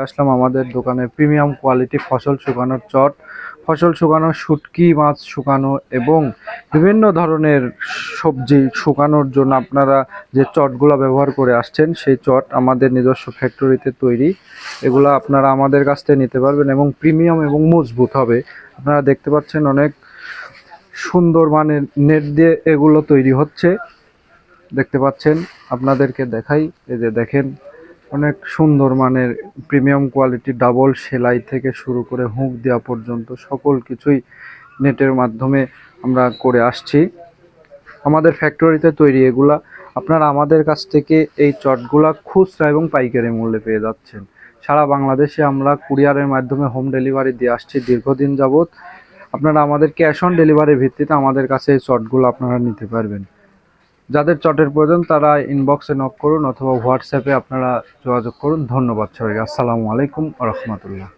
আসলাম আমাদের দোকানে premium quality ফসল শুকানোর চট, ফসল শুকানো, শুটকি মাছ শুকানো এবং বিভিন্ন ধরনের সবজি শুকানোর জন্য আপনারা যে চটগুলো ব্যবহার করে আসছেন সেই চট আমাদের নিজস্ব ফ্যাক্টরিতে তৈরি। এগুলো আপনারা আমাদের কাছ থেকে নিতে পারবেন এবং প্রিমিয়াম এবং মজবুত হবে। আপনারা দেখতে পাচ্ছেন অনেক সুন্দর মানের নেট দিয়ে এগুলো তৈরি হচ্ছে, দেখতে পাচ্ছেন। আপনাদেরকে দেখাই, এই যে দেখেন অনেক সুন্দর মানের প্রিমিয়াম কোয়ালিটি, ডাবল সেলাই থেকে শুরু করে হুক দেওয়া পর্যন্ত সকল কিছুই নেটের মাধ্যমে আমরা করে আসছি। আমাদের ফ্যাক্টরিতে তৈরি এগুলা। আপনারা আমাদের কাছ থেকে এই চটগুলা খুচরা এবং পাইকারি মূল্যে পেয়ে যাচ্ছেন। সারা বাংলাদেশে আমরা কুরিয়ারের মাধ্যমে হোম ডেলিভারি দিয়ে আসছি দীর্ঘদিন যাবৎ। আপনারা আমাদের ক্যাশ অন ডেলিভারির ভিত্তিতে আমাদের কাছে এই চটগুলো আপনারা নিতে পারবেন। যাদের চটের প্রয়োজন তারা ইনবক্সে নক করুন অথবা হোয়াটসঅ্যাপে আপনারা যোগাযোগ করুন। ধন্যবাদ সবাইকে। আসসালামু আলাইকুম ওয়া রাহমাতুল্লাহ।